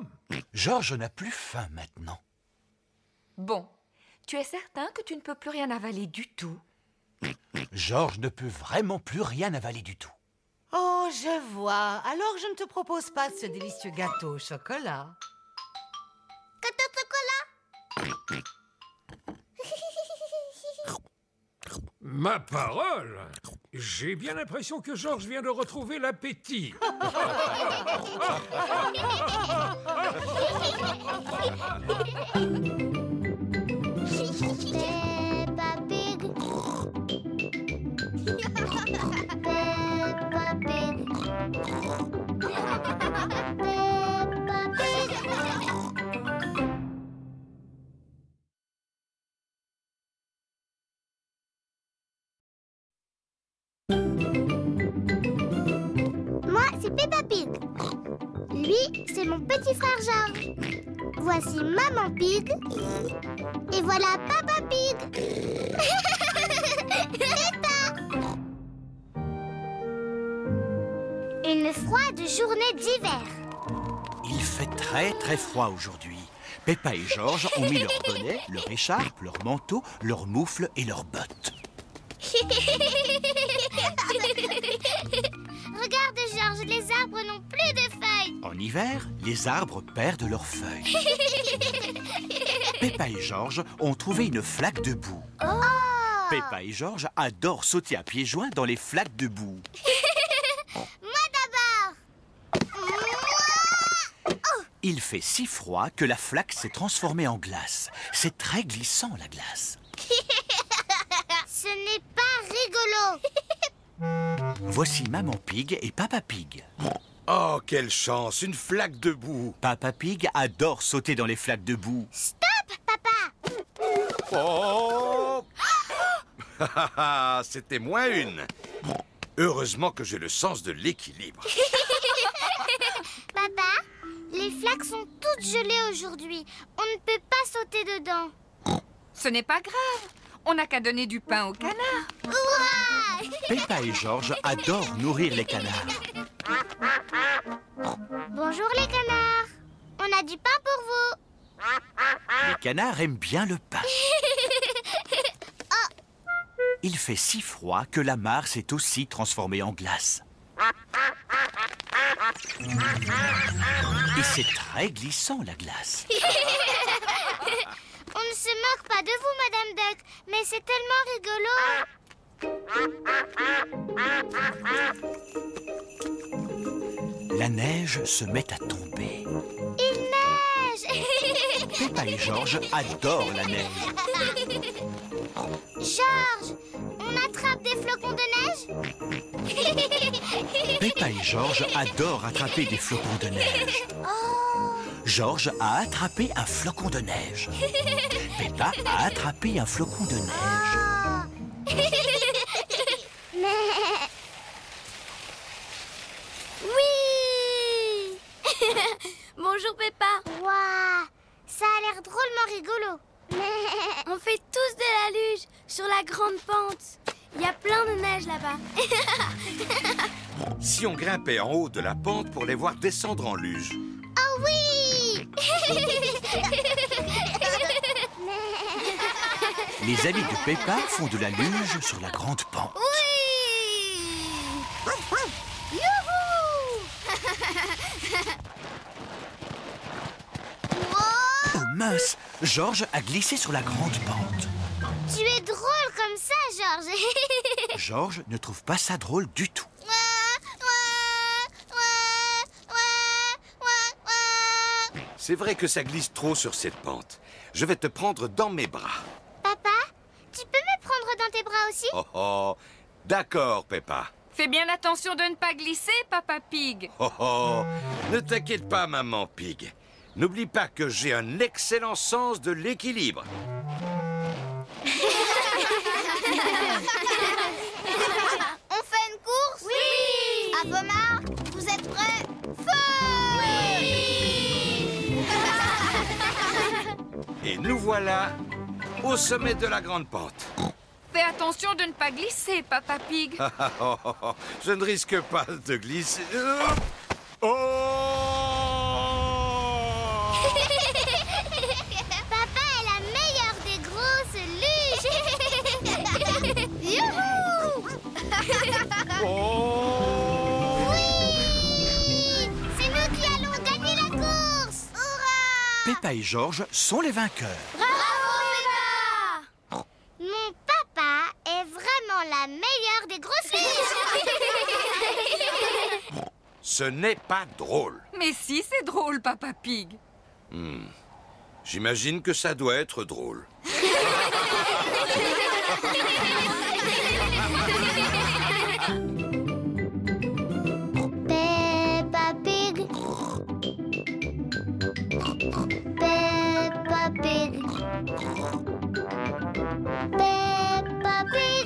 B: George n'a plus faim maintenant.
C: Bon, tu es certain que tu ne peux plus rien avaler du tout?
B: George ne peut vraiment plus rien avaler du tout.
J: Oh, je vois. Alors je ne te propose pas ce délicieux gâteau au chocolat.
A: Gâteau au chocolat.
K: Ma parole! J'ai bien l'impression que George vient de retrouver l'appétit.
A: Peppa Pig. Peppa Pig. Peppa Pig. Moi, c'est Peppa Pig. Lui, c'est mon petit frère George. Voici Maman Pig. Et voilà Papa Pig. Peppa. Une froide journée d'hiver.
B: Il fait très très froid aujourd'hui. Peppa et George ont mis leur bonnet, leur écharpe, leur manteau, leurs moufles et leurs bottes.
A: Regarde, George, les arbres n'ont plus de feuilles.
B: En hiver, les arbres perdent leurs feuilles. Peppa et George ont trouvé une flaque de boue.
A: Oh!
B: Peppa et George adorent sauter à pieds joints dans les flaques de boue.
A: Moi d'abord.
B: Il fait si froid que la flaque s'est transformée en glace. C'est très glissant, la glace.
A: Ce n'est pas rigolo.
B: Voici Maman Pig et Papa Pig.
D: Oh, quelle chance, une flaque de boue.
B: Papa Pig adore sauter dans les flaques de boue.
A: Stop, papa.
D: Oh! C'était moins une. Heureusement que j'ai le sens de l'équilibre.
A: Papa, les flaques sont toutes gelées aujourd'hui. On ne peut pas sauter dedans.
C: Ce n'est pas grave. On n'a qu'à donner du pain aux canards.
A: Ouah!
B: Peppa et George adorent nourrir les canards.
A: Bonjour les canards. On a du pain pour vous.
B: Les canards aiment bien le pain. Il fait si froid que la mare s'est aussi transformée en glace. Et c'est très glissant, la glace.
A: On ne se moque pas de vous, Madame Duck, mais c'est tellement rigolo.
B: La neige se met à tomber.
A: Il neige.
B: Peppa et George adorent la neige.
A: George, on attrape des flocons de neige?
B: Peppa et George adorent attraper des flocons de neige.
A: Oh.
B: George a attrapé un flocon de neige. Peppa a attrapé un flocon de neige.
G: Oui. Bonjour Peppa.
A: Waouh, ça a l'air drôlement rigolo.
G: On fait tous de la luge sur la grande pente. Il y a plein de neige là-bas.
D: Si on grimpait en haut de la pente pour les voir descendre en luge.
A: Oh oui.
B: Les amis de Peppa font de la luge sur la grande pente.
A: Oui. Youhou.
B: Oh mince, George a glissé sur la grande pente.
A: Tu es drôle comme ça, George.
B: George ne trouve pas ça drôle du tout.
D: C'est vrai que ça glisse trop sur cette pente. Je vais te prendre dans mes bras.
A: Papa, tu peux me prendre dans tes bras aussi?
D: Oh oh, d'accord, Peppa.
C: Fais bien attention de ne pas glisser, Papa Pig.
D: Oh oh, ne t'inquiète pas, Maman Pig. N'oublie pas que j'ai un excellent sens de l'équilibre.
A: On fait une course? Oui. À vos marques, vous êtes prêts? Feu!
D: Et nous voilà au sommet de la grande pente.
C: Fais attention de ne pas glisser, Papa Pig.
D: Je ne risque pas de glisser. Oh!
A: Papa est la meilleure des grosses luges. Youhou!
D: Oh!
A: Oui! C'est nous qui allons gagner la course! Hurrah!
B: Peppa et George sont les vainqueurs.
A: Bravo, Peppa! Mon papa est vraiment la meilleure des grosses luges.
D: Ce n'est pas drôle.
C: Mais si, c'est drôle, Papa Pig.
D: J'imagine que ça doit être drôle.
A: Peppa Pig. Peppa Pig. Peppa Pig.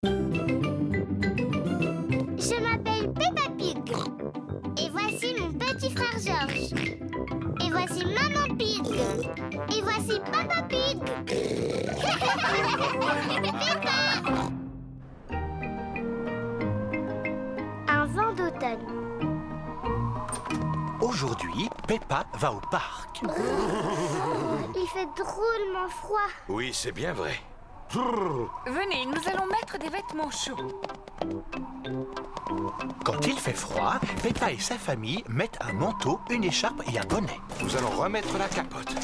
A: Je m'appelle Peppa Pig. Et voici mon petit frère George. Et voici Maman Pig. Et voici Papa Pig. Peppa. Un vent d'automne.
B: Aujourd'hui, Peppa va au parc.
A: Il fait drôlement froid.
D: Oui, c'est bien vrai.
C: Venez, nous allons mettre des vêtements chauds.
B: Quand il fait froid, Peppa et sa famille mettent un manteau, une écharpe et un bonnet.
D: Nous allons remettre la capote.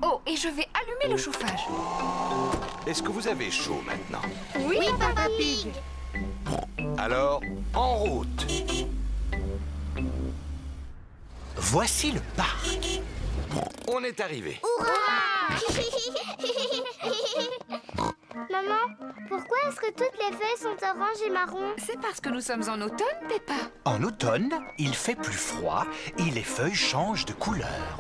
C: Oh, et je vais allumer le chauffage.
D: Est-ce que vous avez chaud maintenant?
C: Oui, Papa Pig.
D: Alors, en route.
B: Voici le parc.
D: On est arrivé.
A: Maman, pourquoi est-ce que toutes les feuilles sont oranges et marron?
C: C'est parce que nous sommes en automne, Peppa.
B: En automne, il fait plus froid et les feuilles changent de couleur.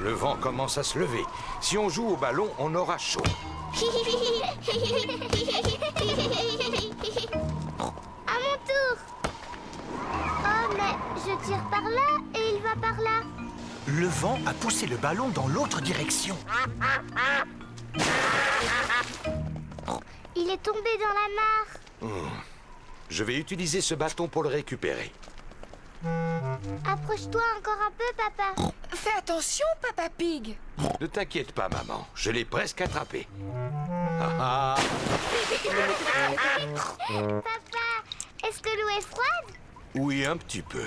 D: Le vent commence à se lever. Si on joue au ballon, on aura chaud.
A: À mon tour. Oh, mais je tire par là et il va par là.
B: Le vent a poussé le ballon dans l'autre direction.
A: Il est tombé dans la mare.
D: Je vais utiliser ce bâton pour le récupérer.
A: Approche-toi encore un peu, papa.
C: Fais attention, Papa Pig.
D: Ne t'inquiète pas, maman. Je l'ai presque attrapé. Ah, ah.
A: Papa, est-ce que l'eau est froide?
D: Oui, un petit peu.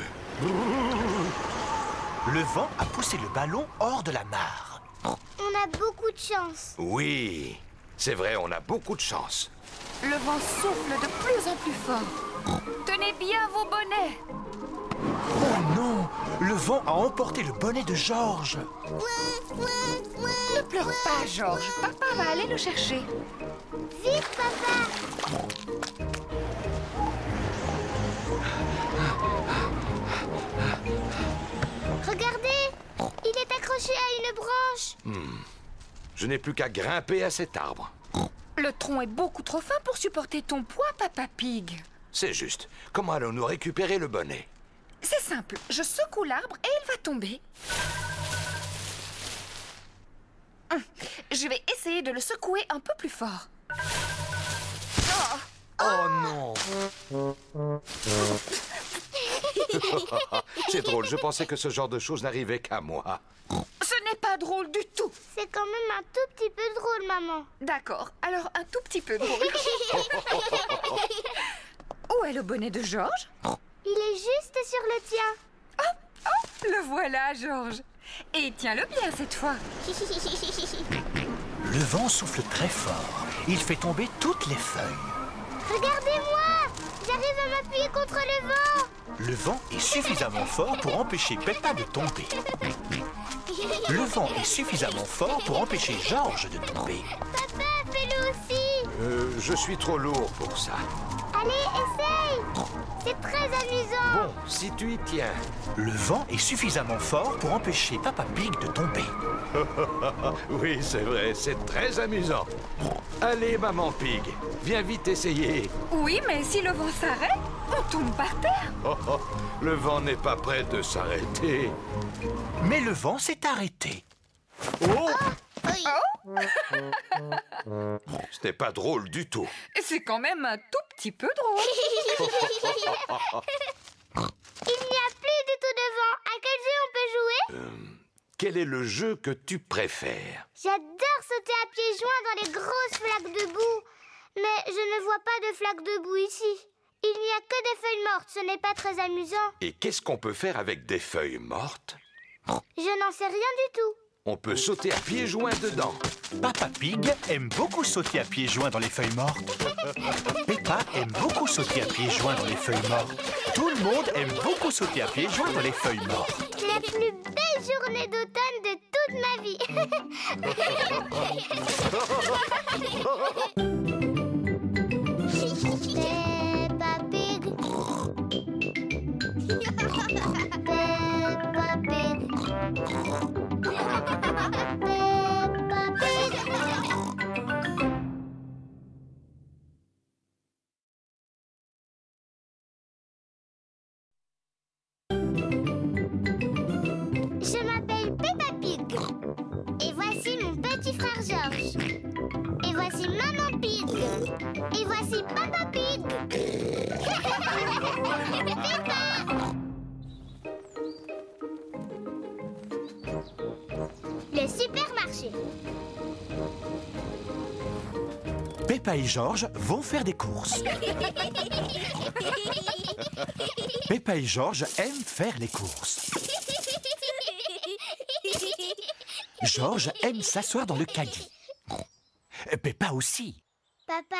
B: Le vent a poussé le ballon hors de la mare.
A: On a beaucoup de chance.
D: Oui, c'est vrai, on a beaucoup de chance.
C: Le vent souffle de plus en plus fort. Tenez bien vos bonnets.
B: Oh non! Le vent a emporté le bonnet de George.
C: Ne pleure pas, George. Papa va aller le chercher.
A: Vite, papa. Regardez, il est accroché à une branche.
D: Je n'ai plus qu'à grimper à cet arbre.
C: Le tronc est beaucoup trop fin pour supporter ton poids, Papa Pig.
D: C'est juste. Comment allons-nous récupérer le bonnet?
C: C'est simple. Je secoue l'arbre et il va tomber. Je vais essayer de le secouer un peu plus fort.
D: Oh non! C'est drôle, je pensais que ce genre de choses n'arrivait qu'à moi.
C: Ce n'est pas drôle du tout.
A: C'est quand même un tout petit peu drôle, maman.
C: D'accord, alors un tout petit peu drôle. Où est le bonnet de George?
A: Il est juste sur le tien.
C: Oh, le voilà, George. Et tiens-le bien cette fois.
B: Le vent souffle très fort. Il fait tomber toutes les feuilles.
A: Regardez-moi! J'arrive à m'appuyer contre le vent.
B: Le vent est suffisamment fort pour empêcher Peppa de tomber. Le vent est suffisamment fort pour empêcher George de tomber.
A: Papa, fais-le aussi.
D: Je suis trop lourd pour ça.
A: Allez, essaye. C'est très amusant.
D: Bon, si tu y tiens.
B: Le vent est suffisamment fort pour empêcher Papa Pig de tomber.
D: Oui, c'est vrai, c'est très amusant. Allez, Maman Pig, viens vite essayer.
C: Oui, mais si le vent s'arrête, on tombe par terre.
D: Le vent n'est pas prêt de s'arrêter.
B: Mais le vent s'est arrêté.
D: Oh!
C: Ce
D: n'est pas drôle du tout.
C: C'est quand même un tout petit peu drôle.
A: Il n'y a plus du tout de vent. À quel jeu on peut jouer?
D: Quel est le jeu que tu préfères?
A: J'adore sauter à pieds joints dans les grosses flaques de boue. Mais je ne vois pas de flaques de boue ici. Il n'y a que des feuilles mortes, ce n'est pas très amusant.
D: Et qu'est-ce qu'on peut faire avec des feuilles mortes?
A: Je n'en sais rien du tout.
D: On peut sauter à pieds joints dedans.
B: Papa Pig aime beaucoup sauter à pieds joints dans les feuilles mortes. Peppa aime beaucoup sauter à pieds joints dans les feuilles mortes. Tout le monde aime beaucoup sauter à pieds joints dans les feuilles mortes.
A: La plus belle journée d'automne de toute ma vie. Peppa Pig. Peppa Pig. Peppa Pig.
B: Peppa et Georges vont faire des courses. Peppa et Georges aiment faire les courses. Georges aime s'asseoir dans le caddie. Peppa aussi.
A: Papa,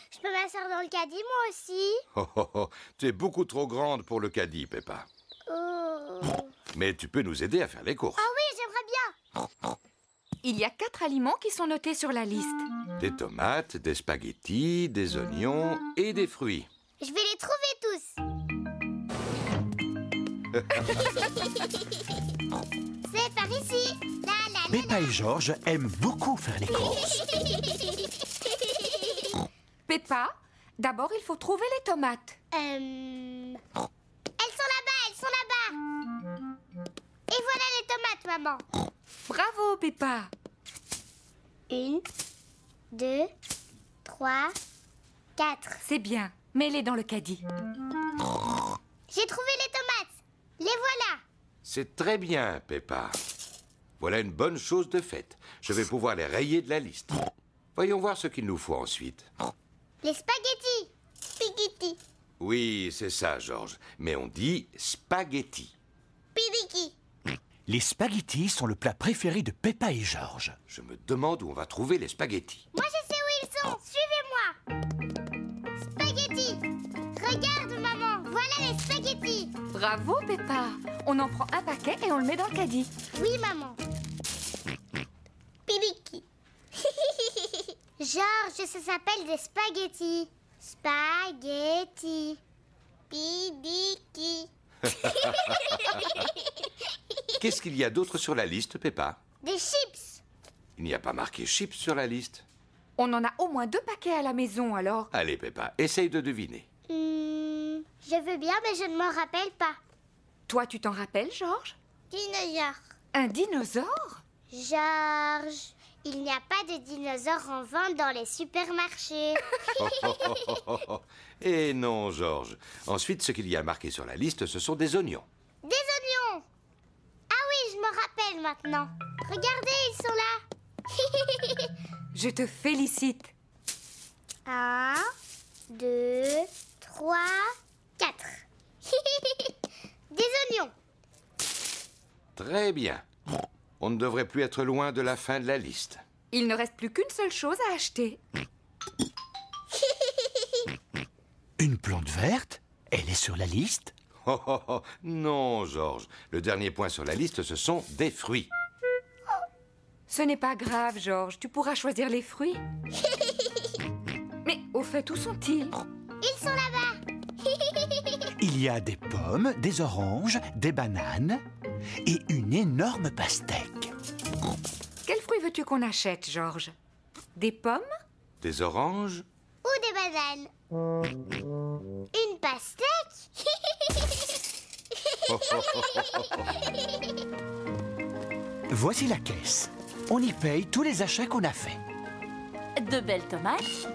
A: je peux m'asseoir dans le caddie moi aussi?
D: Oh, oh, oh, tu es beaucoup trop grande pour le caddie, Peppa.
A: Oh.
D: Mais tu peux nous aider à faire les courses.
A: Ah oui, j'aimerais bien.
C: Il y a 4 aliments qui sont notés sur la liste.
D: Des tomates, des spaghettis, des oignons et des fruits.
A: Je vais les trouver tous. C'est par ici. La, la, la,
B: Peppa et Georges aiment beaucoup faire les courses.
C: Peppa, d'abord il faut trouver les tomates.
A: Elles sont là-bas, elles sont là-bas. Et voilà les tomates, maman.
C: Bravo, Peppa.
A: 1, 2, 3, 4.
C: C'est bien, mets-les dans le caddie.
A: J'ai trouvé les tomates. Les voilà.
D: C'est très bien, Peppa. Voilà une bonne chose de faite. Je vais pouvoir les rayer de la liste. Voyons voir ce qu'il nous faut ensuite.
A: Les spaghettis. Spaghetti.
D: Oui, c'est ça, Georges. Mais on dit spaghetti.
A: Pidiki.
B: Les spaghettis sont le plat préféré de Peppa et Georges.
D: Je me demande où on va trouver les spaghettis.
A: Moi, je sais où ils sont. Suivez-moi. Spaghettis. Regarde, maman. Voilà les spaghettis.
C: Bravo, Peppa. On en prend un paquet et on le met dans le caddie.
A: Oui, maman. Pidiki. Georges, ça s'appelle des spaghettis. Spaghettis. Pidiki.
D: Qu'est-ce qu'il y a d'autre sur la liste, Peppa?
A: Des chips.
D: Il n'y a pas marqué chips sur la liste.
C: On en a au moins 2 paquets à la maison, alors.
D: Allez, Peppa, essaye de deviner.
A: Je veux bien, mais je ne m'en rappelle pas.
C: Toi, tu t'en rappelles, Georges?
A: Dinosaure.
C: Un dinosaure?
A: Georges, il n'y a pas de dinosaures en vente dans les supermarchés.
D: Eh non, Georges. Ensuite, ce qu'il y a marqué sur la liste, ce sont des oignons.
A: Des oignons. Ah oui, je me rappelle maintenant. Regardez, ils sont là.
C: Je te félicite.
A: 1, 2, 3, 4. Des oignons.
D: Très bien. On ne devrait plus être loin de la fin de la liste.
C: Il ne reste plus qu'une seule chose à acheter.
B: Une plante verte? Elle est sur la liste?
D: Oh, oh, oh. Non, Georges. Le dernier point sur la liste, ce sont des fruits.
C: Ce n'est pas grave, Georges. Tu pourras choisir les fruits. Mais au fait, où sont-ils?
A: Ils sont là-bas.
B: Il y a des pommes, des oranges, des bananes et une énorme pastèque.
C: Quels fruits veux-tu qu'on achète, Georges? Des pommes?
D: Des oranges?
A: Ou des bananes. Une pastèque.
B: Voici la caisse. On y paye tous les achats qu'on a faits.
F: De belles tomates,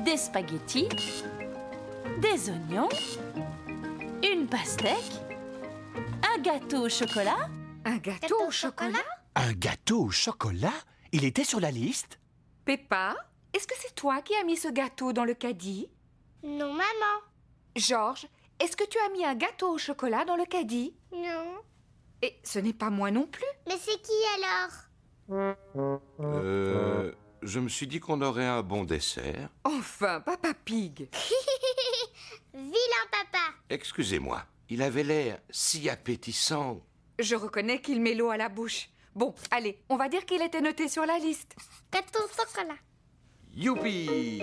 F: des spaghettis, des oignons, une pastèque, un gâteau au chocolat.
C: Un gâteau au chocolat?
B: Un gâteau au chocolat? Il était sur la liste?
C: Peppa, est-ce que c'est toi qui as mis ce gâteau dans le caddie?
A: Non, maman.
C: Georges, est-ce que tu as mis un gâteau au chocolat dans le caddie?
A: Non.
C: Et ce n'est pas moi non plus.
A: Mais c'est qui alors?
D: Je me suis dit qu'on aurait un bon dessert.
C: Enfin, Papa Pig.
A: Vilain papa.
D: Excusez-moi, il avait l'air si appétissant.
C: Je reconnais qu'il met l'eau à la bouche. Bon, allez, on va dire qu'il était noté sur la liste.
A: Gâteau au chocolat.
D: Youpi!